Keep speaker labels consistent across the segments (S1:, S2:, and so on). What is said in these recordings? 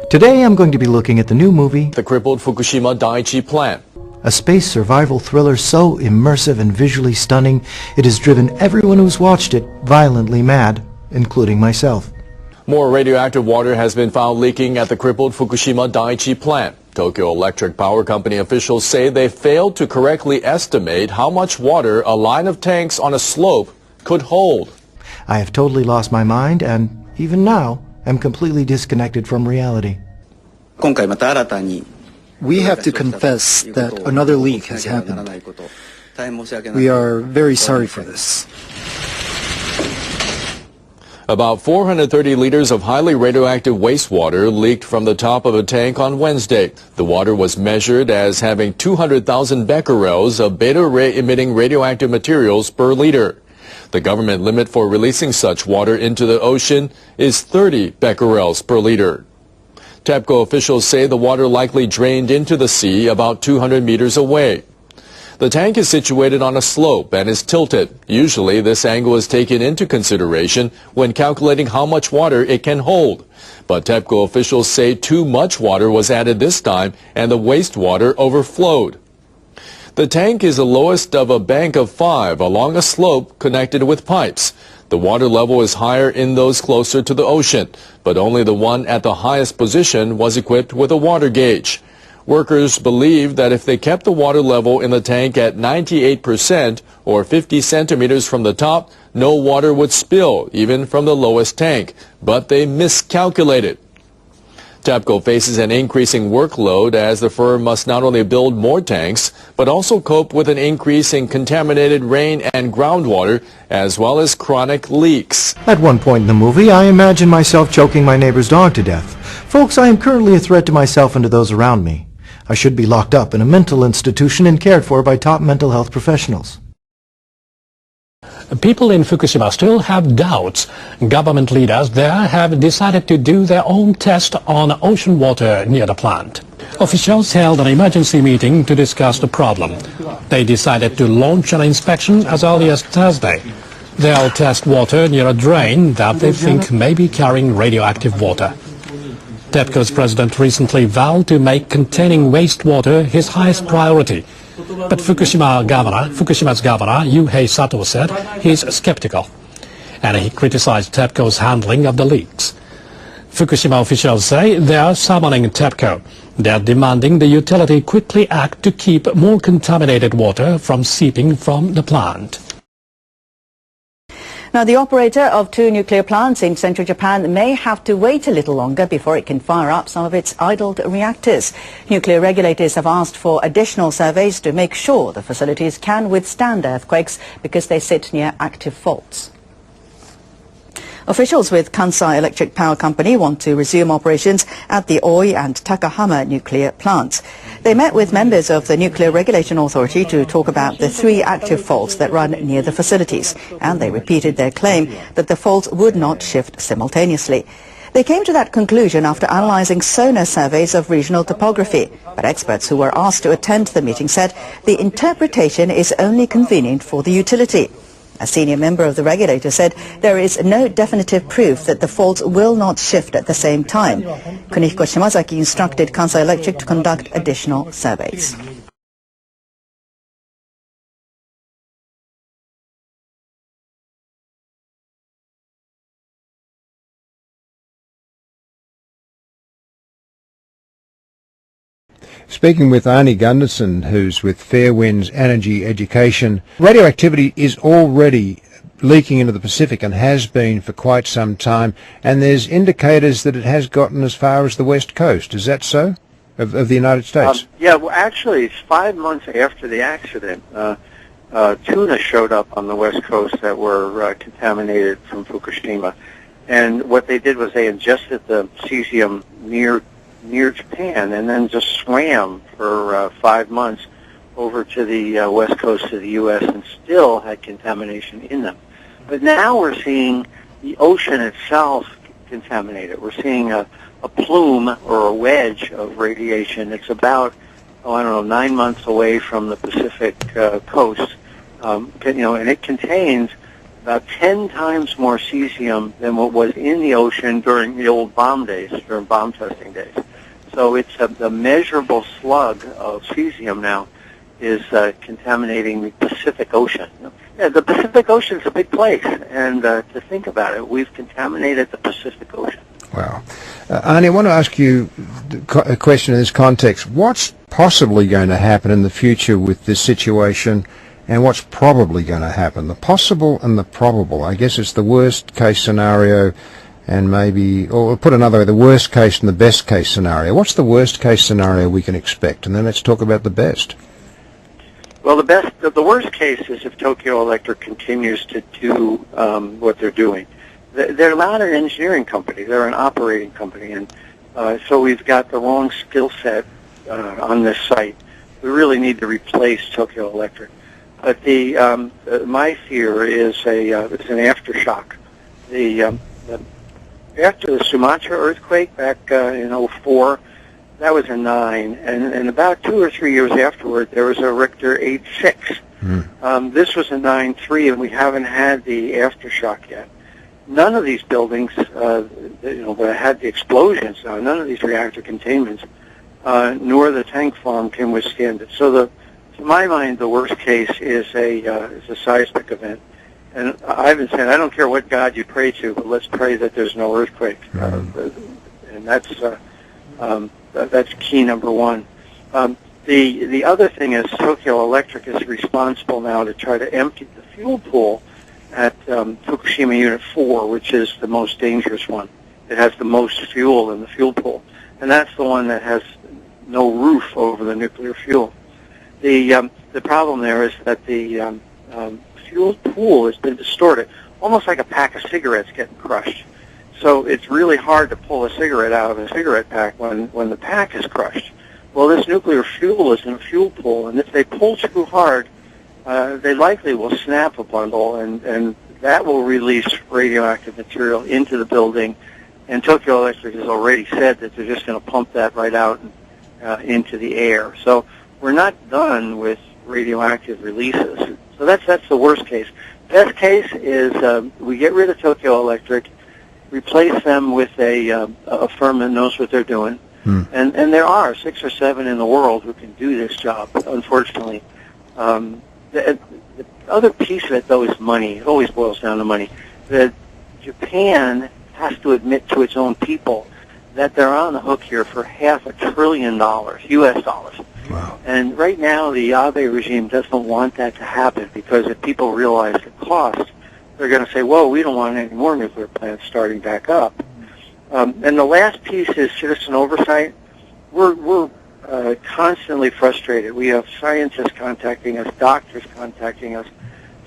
S1: Today I'm going to be looking at the new movie,
S2: The crippled Fukushima Daiichi plant.
S1: a space survival thriller so immersive and visually stunning it has driven everyone who's watched it violently mad, including myself.
S2: More radioactive water has been found leaking at the crippled Fukushima Daiichi plant. Tokyo Electric Power Company officials say they failed to correctly estimate how much water a line of tanks on a slope could hold.
S1: I have totally lost my mind and, even now, am completely disconnected from reality.
S3: We have to confess that another leak has happened. We are very sorry for this.
S2: About 430 liters of highly radioactive wastewater leaked from the top of a tank on Wednesday. The water was measured as having 200,000 becquerels of beta-ray emitting radioactive materials per liter. The government limit for releasing such water into the ocean is 30 becquerels per liter. TEPCO officials say the water likely drained into the sea about 200 meters away. The tank is situated on a slope and is tilted. Usually this angle is taken into consideration when calculating how much water it can hold. But TEPCO officials say too much water was added this time and the wastewater overflowed. The tank is the lowest of a bank of 5 along a slope connected with pipes. The water level is higher in those closer to the ocean, but only the one at the highest position was equipped with a water gauge. Workers believe that if they kept the water level in the tank at 98% or 50 centimeters from the top, no water would spill, even from the lowest tank. But they miscalculated. TEPCO faces an increasing workload as the firm must not only build more tanks, but also cope with an increase in contaminated rain and groundwater, as well as chronic leaks.
S1: At one point in the movie, I imagine myself choking my neighbor's dog to death. Folks, I am currently a threat to myself and to those around me. I should be locked up in a mental institution and cared for by top mental health professionals.
S4: People in Fukushima still have doubts. Government leaders there have decided to do their own test on ocean water near the plant. Officials held an emergency meeting to discuss the problem. They decided to launch an inspection as early as Thursday. They'll test water near a drain that they think may be carrying radioactive water. TEPCO's president recently vowed to make containing wastewater his highest priority. But Fukushima's governor, Yuhei Sato, said he's skeptical. And he criticized TEPCO's handling of the leaks. Fukushima officials say they are summoning TEPCO. They are demanding the utility quickly act to keep more contaminated water from seeping from the plant.
S5: Now, the operator of 2 nuclear plants in central Japan may have to wait a little longer before it can fire up some of its idled reactors. Nuclear regulators have asked for additional surveys to make sure the facilities can withstand earthquakes because they sit near active faults. Officials with Kansai Electric Power Company want to resume operations at the Oi and Takahama nuclear plants. They met with members of the Nuclear Regulation Authority to talk about the 3 active faults that run near the facilities, and they repeated their claim that the faults would not shift simultaneously. They came to that conclusion after analyzing sonar surveys of regional topography, but experts who were asked to attend the meeting said the interpretation is only convenient for the utility. A senior member of the regulator said there is no definitive proof that the faults will not shift at the same time. Kunihiko Shimazaki instructed Kansai Electric to conduct additional surveys.
S6: Speaking with Arnie Gunderson, who's with Fairwinds Energy Education, radioactivity is already leaking into the Pacific and has been for quite some time, and there's indicators that it has gotten as far as the west coast. Is that so, of the United States?
S7: Yeah, well, actually, it's 5 months after the accident. Tuna showed up on the west coast that were contaminated from Fukushima, and what they did was they ingested the cesium near Japan and then just swam for 5 months over to the west coast of the U.S. and still had contamination in them. But now we're seeing the ocean itself contaminated. We're seeing a plume or a wedge of radiation. It's about, 9 months away from the Pacific coast, and it contains about 10 times more cesium than what was in the ocean during the old bomb days, during bomb testing days. So it's the measurable slug of cesium now is contaminating the Pacific Ocean. Yeah, the Pacific Ocean is a big place, and to think about it, we've contaminated the Pacific Ocean.
S6: Wow. Arnie, I want to ask you a question in this context. What's possibly going to happen in the future with this situation, and what's probably going to happen? The possible and the probable. I guess it's the worst case scenario and maybe, or put another way, the worst case and the best case scenario. What's the worst case scenario we can expect? And then let's talk about the best.
S7: Well, the worst case is if Tokyo Electric continues to do what they're doing. They're not an engineering company; they're an operating company, and so we've got the wrong skill set on this site. We really need to replace Tokyo Electric. But my fear is it's an aftershock. After the Sumatra earthquake back in 2004. That was a 9, and about 2 or 3 years afterward, there was a Richter 8.6. This was a 9.3, and we haven't had the aftershock yet. None of these buildings, that had the explosions, none of these reactor containments, nor the tank farm can withstand it. So, to my mind, the worst case is a seismic event. And I've been saying, I don't care what God you pray to, but let's pray that there's no earthquake. And that's key number one. The other thing is Tokyo Electric is responsible now to try to empty the fuel pool at Fukushima Unit 4, which is the most dangerous one. It has the most fuel in the fuel pool. And that's the one that has no roof over the nuclear fuel. The problem there is that the fuel pool has been distorted, almost like a pack of cigarettes getting crushed. So it's really hard to pull a cigarette out of a cigarette pack when the pack is crushed. Well, this nuclear fuel is in a fuel pool, and if they pull too hard, they likely will snap a bundle, and that will release radioactive material into the building. And Tokyo Electric has already said that they're just going to pump that right out into the air. So we're not done with radioactive releases. So that's the worst case. Best case is we get rid of Tokyo Electric, replace them with a firm that knows what they're doing. And there are 6 or 7 in the world who can do this job, unfortunately. The other piece of it, though, is money. It always boils down to money. That Japan has to admit to its own people that they're on the hook here for $500 billion, U.S. dollars.
S6: Wow.
S7: And right now, the Abe regime doesn't want that to happen because if people realize the cost, they're going to say, whoa, we don't want any more nuclear plants starting back up. And the last piece is citizen oversight. We're constantly frustrated. We have scientists contacting us, doctors contacting us,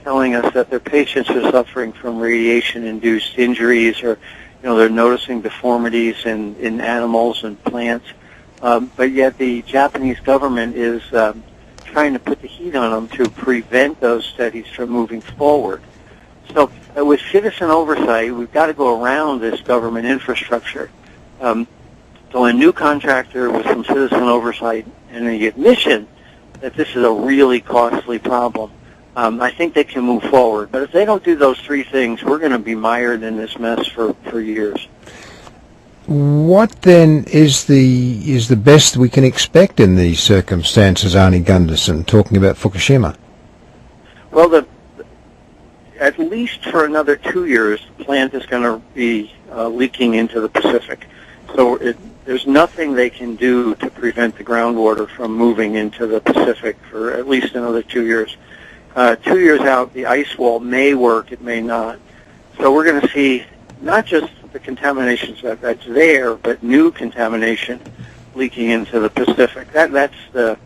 S7: telling us that their patients are suffering from radiation-induced injuries or, they're noticing deformities in animals and plants. But yet the Japanese government is trying to put the heat on them to prevent those studies from moving forward. So with citizen oversight, we've got to go around this government infrastructure. So a new contractor with some citizen oversight and the admission that this is a really costly problem, I think they can move forward. But if they don't do those 3 things, we're going to be mired in this mess for years.
S6: What then is the best we can expect in these circumstances, Arnie Gunderson, talking about Fukushima?
S7: Well, at least for another 2 years, the plant is going to be leaking into the Pacific. So there's nothing they can do to prevent the groundwater from moving into the Pacific for at least another 2 years. 2 years out, the ice wall may work, it may not. So we're going to see not just the contamination that's there, but new contamination leaking into the Pacific. That's the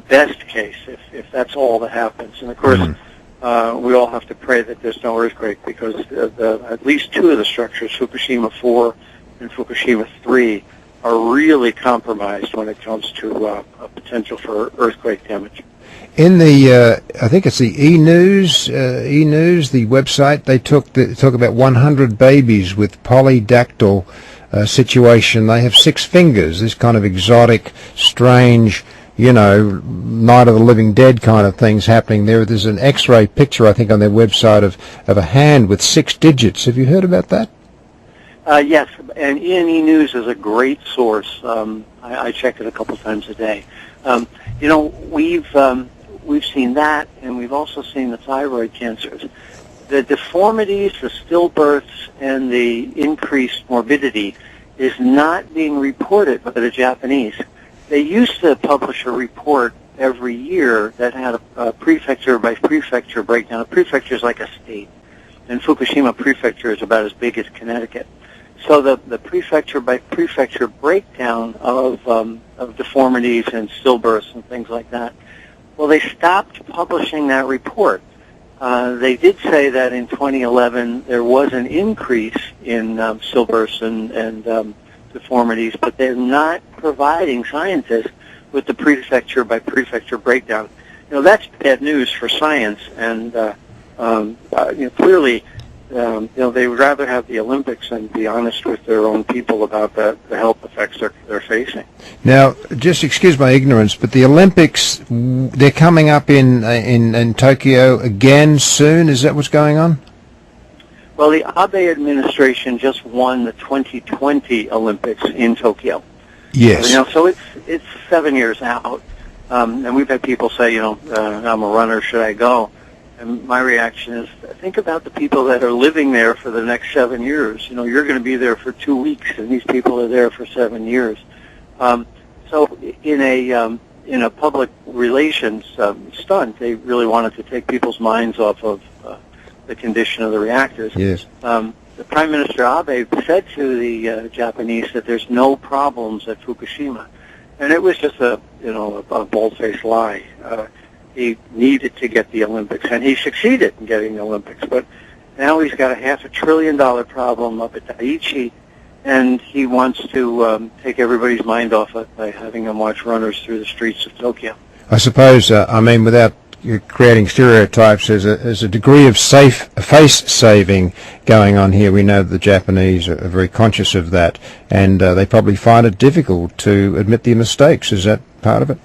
S7: best case if that's all that happens. And of course, we all have to pray that there's no earthquake because at least 2 of the structures, Fukushima 4 and Fukushima 3, are really compromised when it comes to a potential for earthquake damage.
S6: In the, I think it's the E-News, the website, they talk about 100 babies with polydactyl situation. They have 6 fingers, this kind of exotic, strange, Night of the Living Dead kind of things happening there. There's an X-ray picture, I think, on their website of a hand with 6 digits. Have you heard about that?
S7: Yes, and E&E News is a great source. I check it a couple times a day. We've seen that, and we've also seen the thyroid cancers. The deformities, the stillbirths, and the increased morbidity is not being reported by the Japanese. They used to publish a report every year that had a prefecture by prefecture breakdown. A prefecture is like a state, and Fukushima Prefecture is about as big as Connecticut. So the prefecture by prefecture breakdown of deformities and stillbirths and things like that. Well, they stopped publishing that report. They did say that in 2011 there was an increase in stillbirths and deformities, but they're not providing scientists with the prefecture by prefecture breakdown. That's bad news for science, and clearly, they would rather have the Olympics and be honest with their own people about the health effects they're facing.
S6: Now, just excuse my ignorance, but the Olympics, they're coming up in Tokyo again soon. Is that what's going on?
S7: Well, the Abe administration just won the 2020 Olympics in Tokyo.
S6: Yes.
S7: So it's 7 years out, and we've had people say, I'm a runner, should I go? And my reaction is, think about the people that are living there for the next 7 years. You're going to be there for 2 weeks, and these people are there for 7 years. So in a public relations stunt, they really wanted to take people's minds off of the condition of the reactors.
S6: Yes.
S7: The Prime Minister Abe said to the Japanese that there's no problems at Fukushima, and it was just a bold-faced lie. He needed to get the Olympics, and he succeeded in getting the Olympics. But now he's got a $500 billion problem up at Daiichi, and he wants to take everybody's mind off it by having them watch runners through the streets of Tokyo.
S6: I suppose, without creating stereotypes, there's a degree of face saving going on here. We know that the Japanese are very conscious of that, and they probably find it difficult to admit their mistakes. Is that part of it?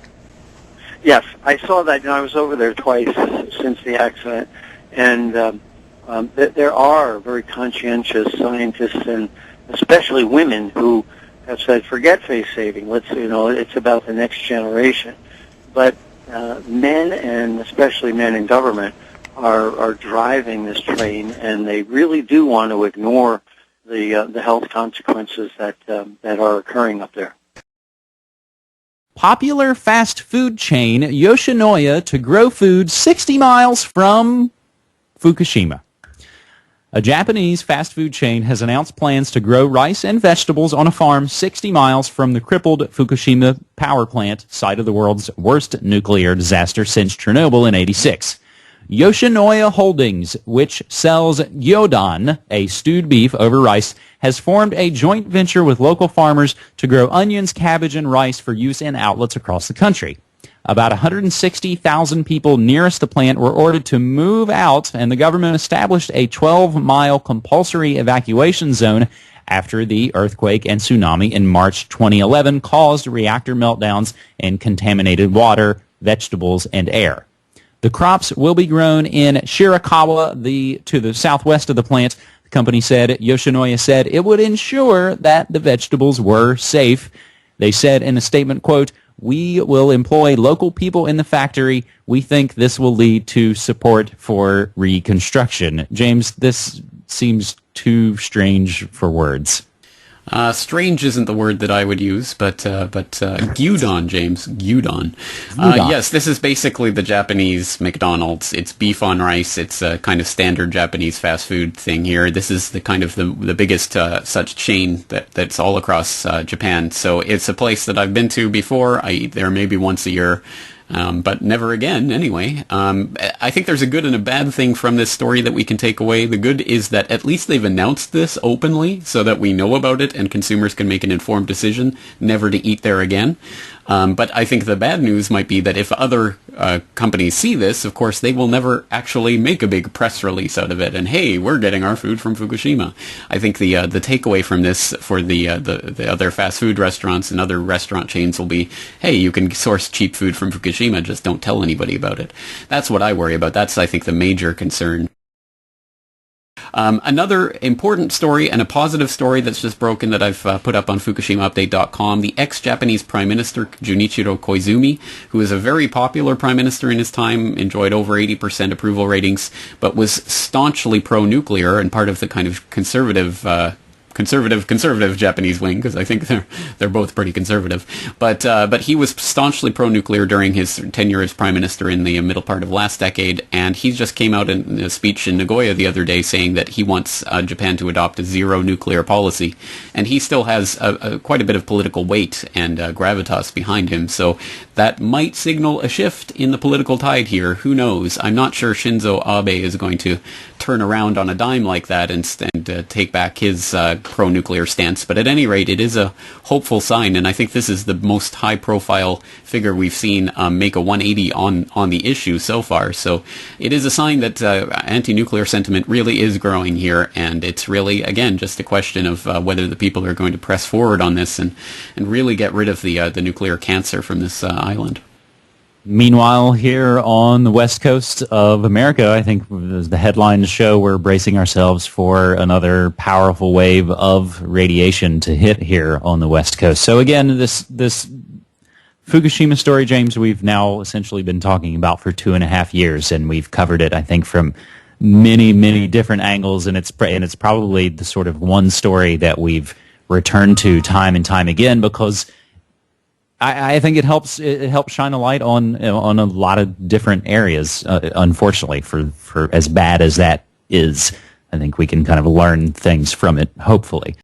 S7: Yes, I saw that. I was over there twice since the accident, and there are very conscientious scientists, and especially women, who have said, "Forget face saving. It's about the next generation." But men, and especially men in government, are driving this train, and they really do want to ignore the health consequences that are occurring up there.
S8: Popular fast food chain Yoshinoya to grow food 60 miles from Fukushima. A Japanese fast food chain has announced plans to grow rice and vegetables on a farm 60 miles from the crippled Fukushima power plant, site of the world's worst nuclear disaster since Chernobyl in '86. Yoshinoya Holdings, which sells gyudon, a stewed beef over rice, has formed a joint venture with local farmers to grow onions, cabbage, and rice for use in outlets across the country. About 160,000 people nearest the plant were ordered to move out, and the government established a 12-mile compulsory evacuation zone after the earthquake and tsunami in March 2011 caused reactor meltdowns and contaminated water, vegetables, and air. The crops will be grown in Shirakawa, to the southwest of the plant. The company said, Yoshinoya said, it would ensure that the vegetables were safe. They said in a statement, quote, "We will employ local people in the factory. We think this will lead to support for reconstruction." James, this seems too strange for words.
S9: Strange isn't the word that I would use, but gyudon, James, gyudon. Yes, this is basically the Japanese McDonald's. It's beef on rice. It's a kind of standard Japanese fast food thing here. This is the kind of the biggest such chain that's all across Japan. So it's a place that I've been to before. I eat there maybe once a year. But never again, anyway. I think there's a good and a bad thing from this story that we can take away. The good is that at least they've announced this openly so that we know about it and consumers can make an informed decision never to eat there again. But I think the bad news might be that if other companies see this, of course, they will never actually make a big press release out of it. And hey, we're getting our food from Fukushima. I think the takeaway from this for the other fast food restaurants and other restaurant chains will be, hey, you can source cheap food from Fukushima, just don't tell anybody about it. That's what I worry about. That's, I think, the major concern. Another important story and a positive story that's just broken that I've put up on FukushimaUpdate.com, the ex-Japanese Prime Minister Junichiro Koizumi, who is a very popular Prime Minister in his time, enjoyed over 80% approval ratings, but was staunchly pro-nuclear and part of the kind of conservative Japanese wing, because I think they're both pretty conservative. But he was staunchly pro-nuclear during his tenure as prime minister in the middle part of last decade, and he just came out in a speech in Nagoya the other day saying that he wants Japan to adopt a zero nuclear policy, and he still has quite a bit of political weight and gravitas behind him. So that might signal a shift in the political tide here. Who knows? I'm not sure Shinzo Abe is going to turn around on a dime like that and take back his pro-nuclear stance. But at any rate, it is a hopeful sign, and I think this is the most high-profile figure we've seen make a 180 on the issue so far. So it is a sign that anti-nuclear sentiment really is growing here, and it's really, again, just a question of whether the people are going to press forward on this and really get rid of the nuclear cancer from this island.
S8: Meanwhile, here on the west coast of America, I think as the headlines show, we're bracing ourselves for another powerful wave of radiation to hit here on the west coast. So again, this Fukushima story, James, we've now essentially been talking about for 2.5 years, and we've covered it, I think, from many different angles, and it's probably the sort of one story that we've returned to time and time again because I think it helps shine a light on a lot of different areas. Unfortunately, for as bad as that is, I think we can kind of learn things from it, hopefully.